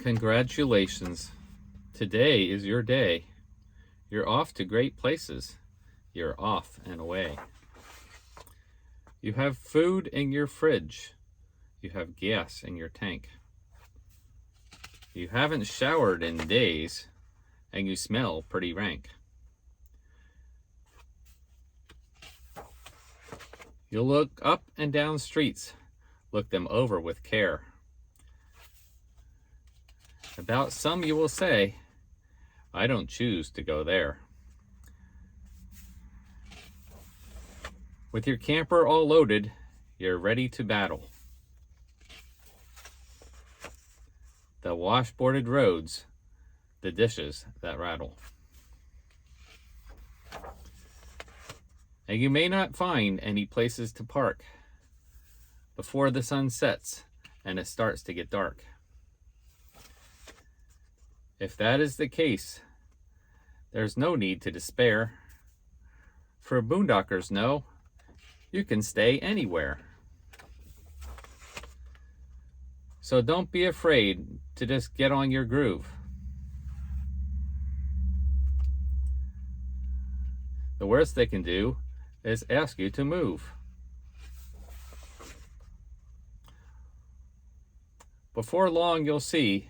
Congratulations. Today is your day. You're off to great places. You're off and away. You have food in your fridge. You have gas in your tank. You haven't showered in days, and you smell pretty rank. You'll look up and down streets. Look them over with care. About some you will say, I don't choose to go there. With your camper all loaded, you're ready to battle. The washboarded roads, the dishes that rattle. And you may not find any places to park before the sun sets and it starts to get dark. If that is the case, there's no need to despair. For boondockers know, you can stay anywhere. So don't be afraid to just get on your groove. The worst they can do is ask you to move. Before long, you'll see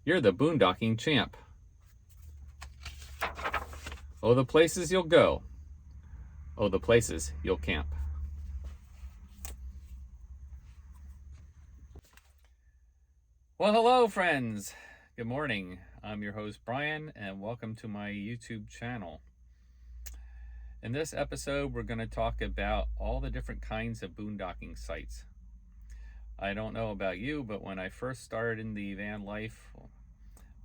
you're the boondocking champ. Oh, the places you'll go. Oh, the places you'll camp. Well, hello, friends. Good morning. I'm your host, Brian, and welcome to my YouTube channel. In this episode, we're going to talk about all the different kinds of boondocking sites. I don't know about you, but when I first started in the van life,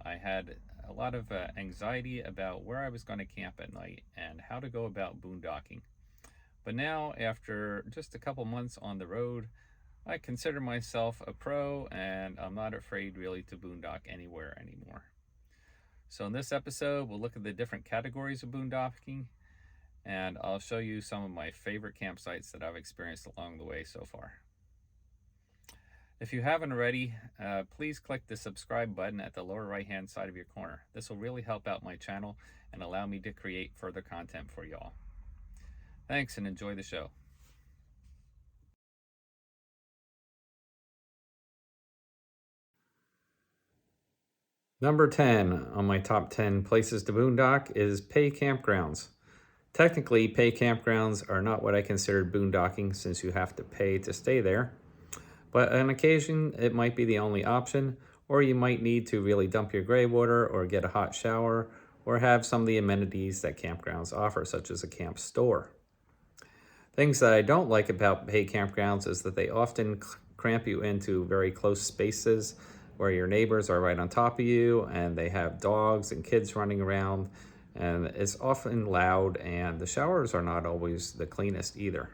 I had a lot of anxiety about where I was going to camp at night and how to go about boondocking. But now, after just a couple months on the road, I consider myself a pro, and I'm not afraid really to boondock anywhere anymore. So in this episode, we'll look at the different categories of boondocking, and I'll show you some of my favorite campsites that I've experienced along the way so far. If you haven't already, please click the subscribe button at the lower right hand side of your corner. This will really help out my channel and allow me to create further content for y'all. Thanks, and enjoy the show. Number 10 on my top 10 places to boondock is pay campgrounds. Technically, pay campgrounds are not what I consider boondocking, since you have to pay to stay there. But on occasion, it might be the only option, or you might need to really dump your gray water or get a hot shower, or have some of the amenities that campgrounds offer, such as a camp store. Things that I don't like about pay campgrounds is that they often cramp you into very close spaces where your neighbors are right on top of you, and they have dogs and kids running around, and it's often loud, and the showers are not always the cleanest either.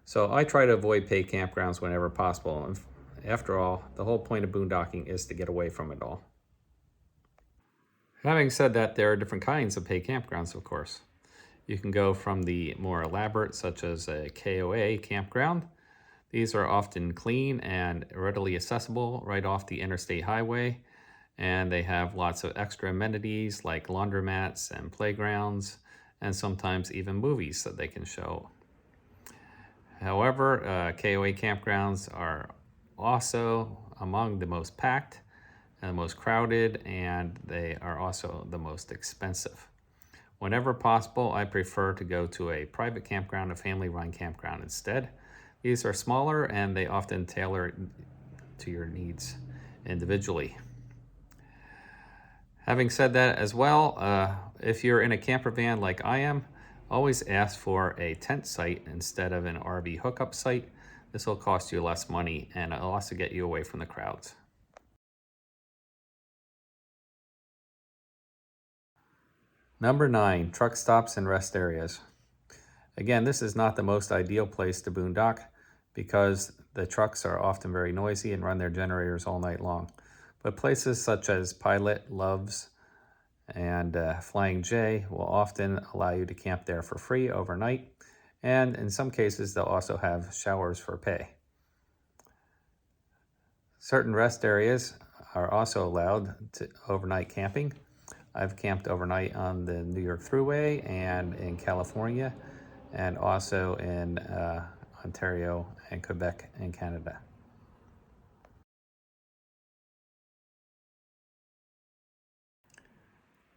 So I try to avoid pay campgrounds whenever possible. And after all, the whole point of boondocking is to get away from it all. Having said that, there are different kinds of pay campgrounds, of course. You can go from the more elaborate, such as a KOA campground. These are often clean and readily accessible right off the interstate highway. And they have lots of extra amenities like laundromats and playgrounds, and sometimes even movies that they can show. However, KOA campgrounds are also among the most packed and the most crowded, and they are also the most expensive. Whenever possible, I prefer to go to a private campground, a family-run campground instead. These are smaller, and they often tailor to your needs individually. Having said that as well, if you're in a camper van like I am, always ask for a tent site instead of an RV hookup site. This will cost you less money, and it'll also get you away from the crowds. Number 9, truck stops and rest areas. Again, this is not the most ideal place to boondock because the trucks are often very noisy and run their generators all night long. But places such as Pilot, Love's, and Flying J will often allow you to camp there for free overnight, and in some cases they'll also have showers for pay. Certain rest areas are also allowed to overnight camping. I've camped overnight on the New York Thruway and in California, and also in Ontario and Quebec in Canada.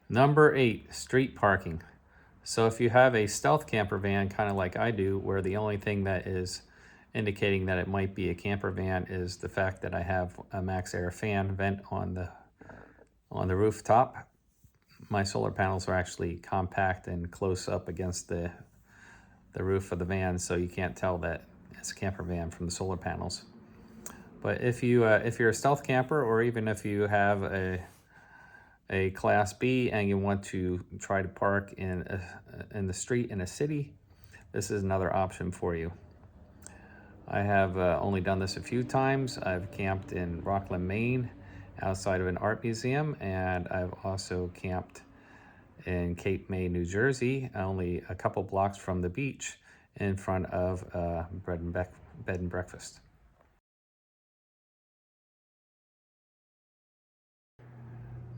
Number 8, street parking. So if you have a stealth camper van, kind of like I do, where the only thing that is indicating that it might be a camper van is the fact that I have a max air fan vent on the rooftop. My solar panels are actually compact and close up against the roof of the van, so you can't tell that it's a camper van from the solar panels. But if you're a stealth camper, or even if you have a Class B and you want to try to park in the street in a city, this is another option for you. I have only done this a few times. I've camped in Rockland, Maine, outside of an art museum, and I've also camped in Cape May, New Jersey, only a couple blocks from the beach, in front of bed and breakfast.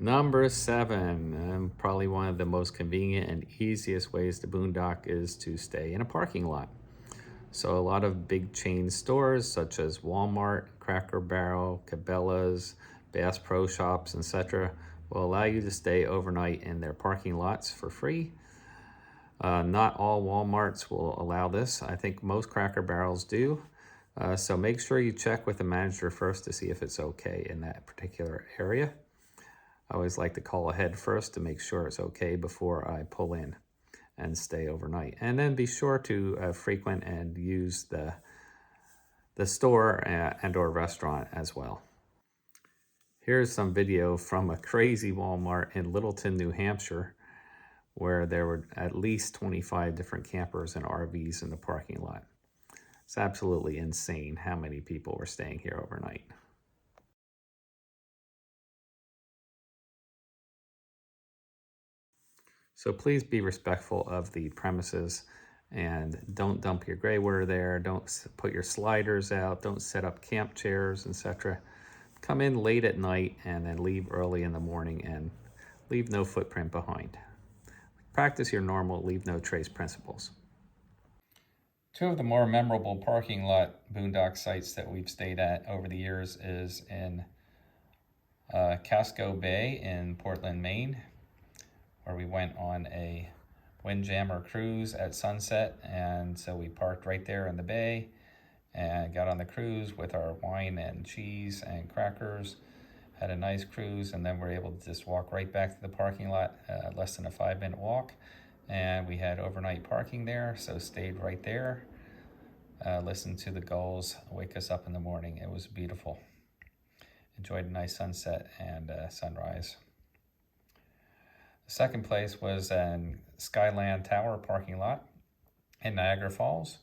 Number 7, and probably one of the most convenient and easiest ways to boondock, is to stay in a parking lot. So a lot of big chain stores such as Walmart, Cracker Barrel, Cabela's, Bass Pro Shops, etc. will allow you to stay overnight in their parking lots for free. Not all Walmarts will allow this. I think most Cracker Barrels do. So make sure you check with the manager first to see if it's okay in that particular area. I always like to call ahead first to make sure it's okay before I pull in and stay overnight. And then be sure to frequent and use the store and or restaurant as well. Here's some video from a crazy Walmart in Littleton, New Hampshire, where there were at least 25 different campers and RVs in the parking lot. It's absolutely insane how many people were staying here overnight. So please be respectful of the premises and don't dump your gray water there. Don't put your sliders out. Don't set up camp chairs, etc. Come in late at night and then leave early in the morning and leave no footprint behind. Practice your normal leave no trace principles. Two of the more memorable parking lot boondock sites that we've stayed at over the years is in Casco Bay in Portland, Maine, where we went on a windjammer cruise at sunset, and so we parked right there in the bay and got on the cruise with our wine and cheese and crackers, had a nice cruise, and then we're able to just walk right back to the parking lot, less than a 5-minute walk, and we had overnight parking there, so stayed right there, listened to the gulls wake us up in the morning. It was beautiful. Enjoyed a nice sunset and sunrise. The second place was in Skyland Tower parking lot in Niagara Falls.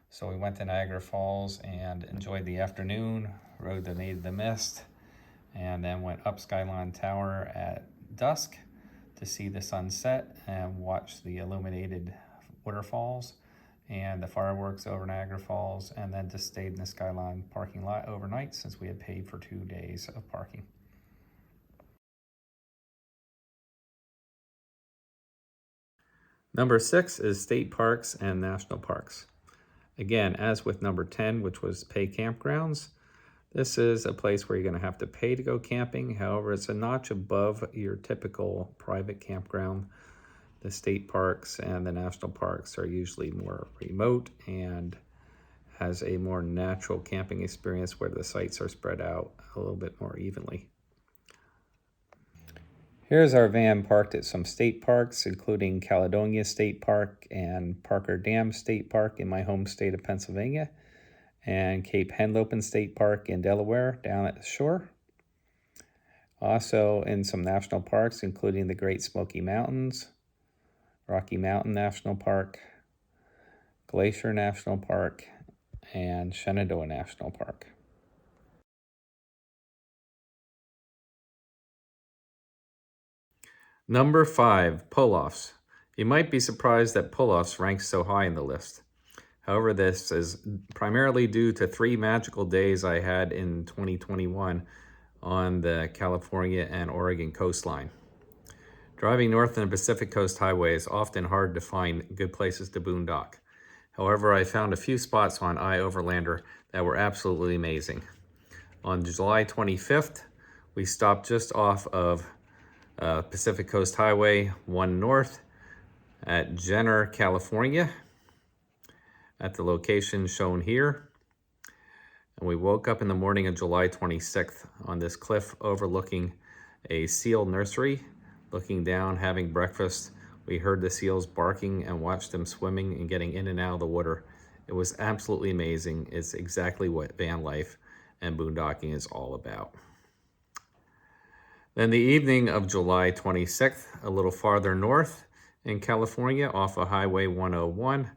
So we went to Niagara Falls and enjoyed the afternoon, rode the Maid of the Mist, and then went up Skyline Tower at dusk to see the sunset and watch the illuminated waterfalls and the fireworks over Niagara Falls, and then just stayed in the Skyline parking lot overnight since we had paid for 2 days of parking. Number 6 is state parks and national parks. Again, as with number 10, which was pay campgrounds, this is a place where you're going to have to pay to go camping. However, it's a notch above your typical private campground. The state parks and the national parks are usually more remote and has a more natural camping experience where the sites are spread out a little bit more evenly. Here's our van parked at some state parks, including Caledonia State Park and Parker Dam State Park in my home state of Pennsylvania, and Cape Henlopen State Park in Delaware down at the shore. Also in some national parks, including the Great Smoky Mountains, Rocky Mountain National Park, Glacier National Park, and Shenandoah National Park. Number 5, Pulloffs. You might be surprised that Pulloffs ranks so high in the list. However, this is primarily due to 3 magical days I had in 2021 on the California and Oregon coastline. Driving north on the Pacific Coast Highway is often hard to find good places to boondock. However, I found a few spots on iOverlander that were absolutely amazing. On July 25th, we stopped just off of Pacific Coast Highway 1 North at Jenner, California, at the location shown here. And we woke up in the morning of July 26th on this cliff overlooking a seal nursery. Looking down, having breakfast, we heard the seals barking and watched them swimming and getting in and out of the water. It was absolutely amazing. It's exactly what van life and boondocking is all about. Then the evening of July 26th, a little farther north in California off of Highway 101,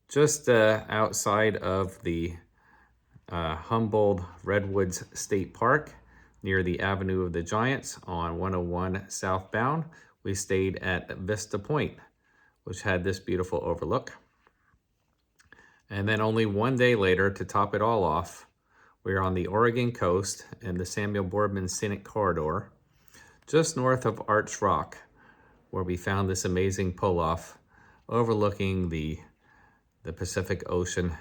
just outside of the Humboldt Redwoods State Park, near the Avenue of the Giants on 101 southbound, we stayed at Vista Point, which had this beautiful overlook. And then only one day later, to top it all off, we are on the Oregon coast in the Samuel Boardman Scenic Corridor, just north of Arch Rock, where we found this amazing pull-off overlooking the Pacific Ocean,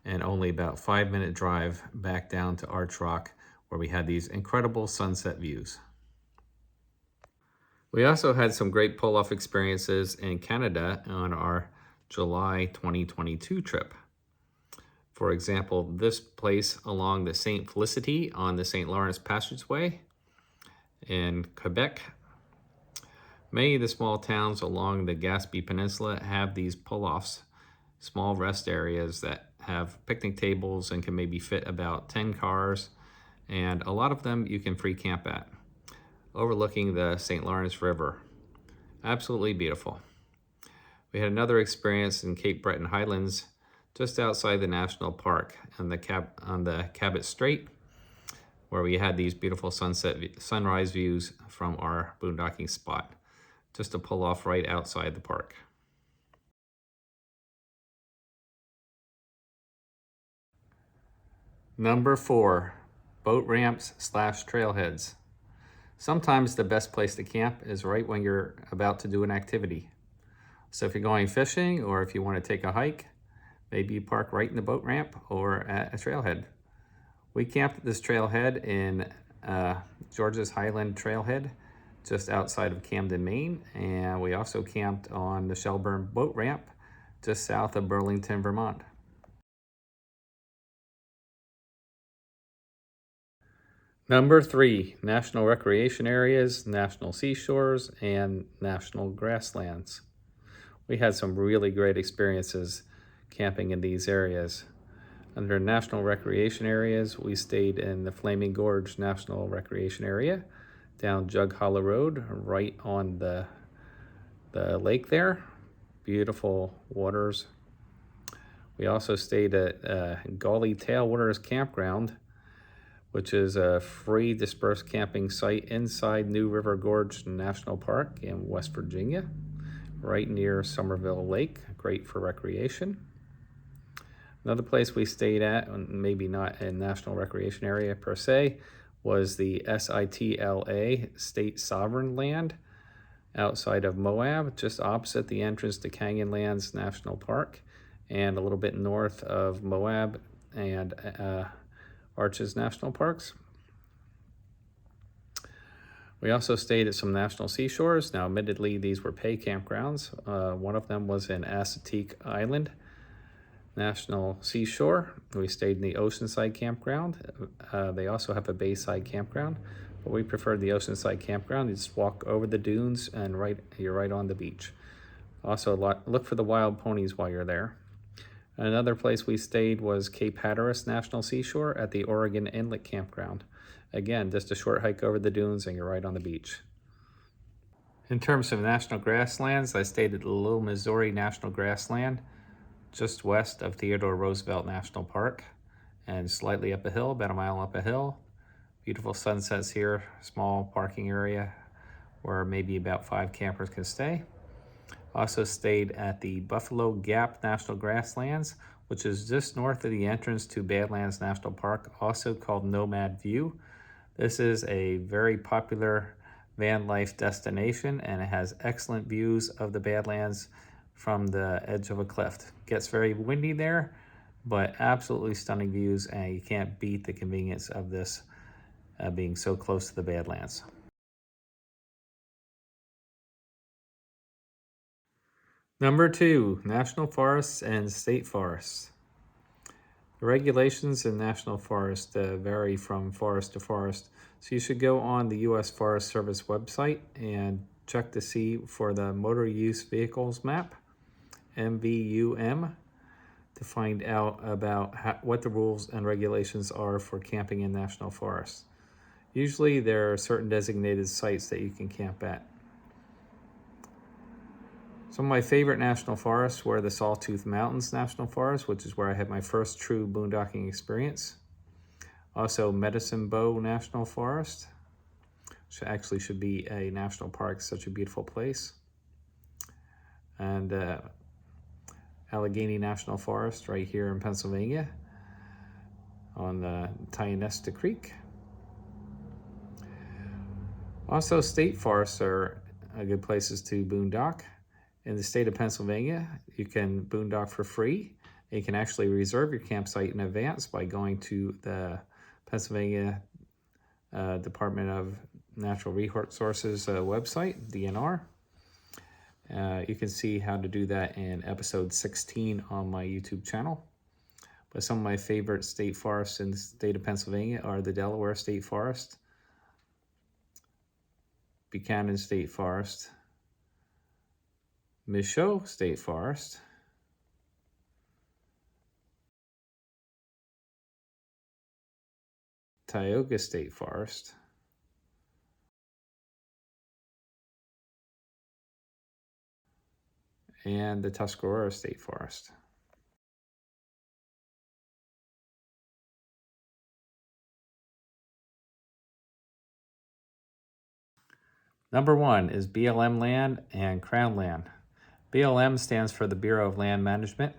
and only about 5-minute drive back down to Arch Rock, where we had these incredible sunset views. We also had some great pull-off experiences in Canada on our July 2022 trip. For example, this place along the St. Felicity on the St. Lawrence Passageway in Quebec. Many of the small towns along the Gaspé Peninsula have these pull-offs, small rest areas that have picnic tables and can maybe fit about 10 cars. And a lot of them you can free camp at, overlooking the St. Lawrence River. Absolutely beautiful. We had another experience in Cape Breton Highlands, just outside the national park on the Cabot Strait, where we had these beautiful sunrise views from our boondocking spot, just to pull off right outside the park. Number 4, boat ramps / trailheads. Sometimes the best place to camp is right when you're about to do an activity. So if you're going fishing or if you want to take a hike, maybe you park right in the boat ramp or at a trailhead. We camped at this trailhead in George's Highland Trailhead, just outside of Camden, Maine. And we also camped on the Shelburne Boat Ramp, just south of Burlington, Vermont. Number 3, national recreation areas, national seashores, and national grasslands. We had some really great experiences camping in these areas. Under national recreation areas, we stayed in the Flaming Gorge National Recreation Area, down Jug Hollow Road, right on the lake there. Beautiful waters. We also stayed at Gully Tailwaters Campground, which is a free dispersed camping site inside New River Gorge National Park in West Virginia, right near Somerville Lake, great for recreation. Another place we stayed at, maybe not a national recreation area per se, was the SITLA, State Sovereign Land, outside of Moab, just opposite the entrance to Canyonlands National Park, and a little bit north of Moab and Arches National Parks. We also stayed at some national seashores. Now, admittedly, these were pay campgrounds. One of them was in Assateague Island National Seashore. We stayed in the Oceanside Campground. They also have a Bayside Campground, but we preferred the Oceanside Campground. You just walk over the dunes and you're right on the beach. Also, look for the wild ponies while you're there. Another place we stayed was Cape Hatteras National Seashore at the Oregon Inlet Campground. Again, just a short hike over the dunes and you're right on the beach. In terms of national grasslands, I stayed at the Little Missouri National Grassland, just west of Theodore Roosevelt National Park, and slightly up a hill, about a mile up a hill. Beautiful sunsets here, small parking area where maybe about 5 campers can stay. Also stayed at the Buffalo Gap National Grasslands, which is just north of the entrance to Badlands National Park, also called Nomad View. This is a very popular van life destination, and it has excellent views of the Badlands from the edge of a cliff. Gets very windy there, but absolutely stunning views, and you can't beat the convenience of this being so close to the Badlands. Number 2, national forests and state forests. The regulations in national forests vary from forest to forest, so you should go on the U.S. Forest Service website and check to see for the Motor Use Vehicles Map, MVUM, to find out about what the rules and regulations are for camping in national forests. Usually there are certain designated sites that you can camp at. Some of my favorite national forests were the Sawtooth Mountains National Forest, which is where I had my first true boondocking experience. Also Medicine Bow National Forest, which actually should be a national park, such a beautiful place. And Allegheny National Forest right here in Pennsylvania on the Tionesta Creek. Also state forests are good places to boondock. In the state of Pennsylvania, you can boondock for free. You can actually reserve your campsite in advance by going to the Pennsylvania Department of Natural Resources website, DNR. You can see how to do that in episode 16 on my YouTube channel. But some of my favorite state forests in the state of Pennsylvania are the Delaware State Forest, Buchanan State Forest, Michaud State Forest, Tioga State Forest, and the Tuscarora State Forest. Number 1 is BLM land and Crown land. BLM stands for the Bureau of Land Management,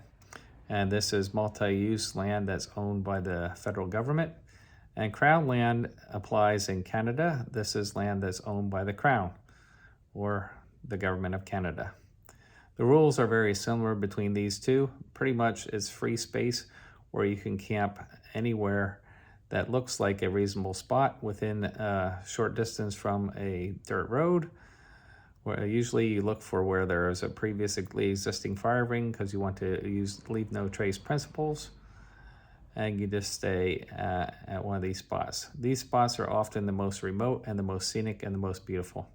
and this is multi-use land that's owned by the federal government. And Crown land applies in Canada. This is land that's owned by the Crown, or the government of Canada. The rules are very similar between these two. Pretty much it's free space where you can camp anywhere that looks like a reasonable spot within a short distance from a dirt road. Where usually you look for where there is a previously existing fire ring because you want to use leave no trace principles, and you just stay at one of these spots. These spots are often the most remote and the most scenic and the most beautiful.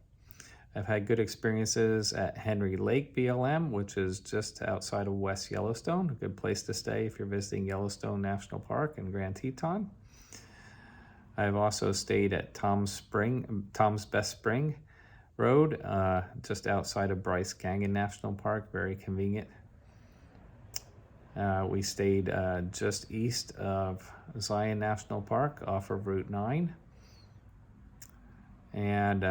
I've had good experiences at Henry Lake BLM, which is just outside of West Yellowstone, a good place to stay if you're visiting Yellowstone National Park and Grand Teton. I've also stayed at Tom's Best Spring Road, just outside of Bryce Canyon National Park, very convenient. We stayed just east of Zion National Park off of Route 9. And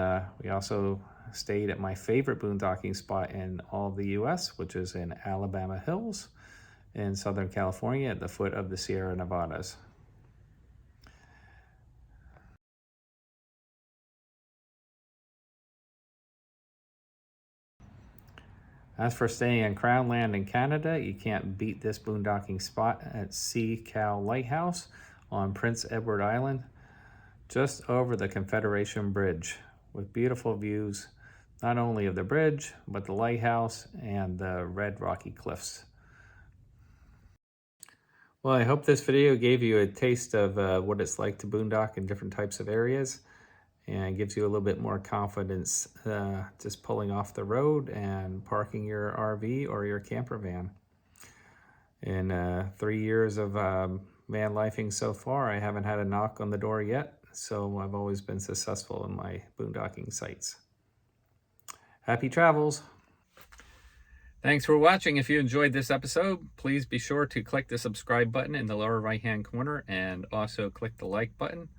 we also stayed at my favorite boondocking spot in all of the U.S., which is in Alabama Hills in Southern California at the foot of the Sierra Nevadas. As for staying in Crown land in Canada, you can't beat this boondocking spot at Sea Cow Lighthouse on Prince Edward Island, just over the Confederation Bridge, with beautiful views not only of the bridge, but the lighthouse and the red rocky cliffs. Well, I hope this video gave you a taste of what it's like to boondock in different types of areas, and gives you a little bit more confidence just pulling off the road and parking your RV or your camper van. In 3 years of van lifing so far, I haven't had a knock on the door yet, so I've always been successful in my boondocking sites. Happy travels! Thanks for watching. If you enjoyed this episode, please be sure to click the subscribe button in the lower right-hand corner and also click the like button.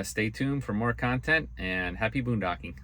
Stay tuned for more content, and happy boondocking.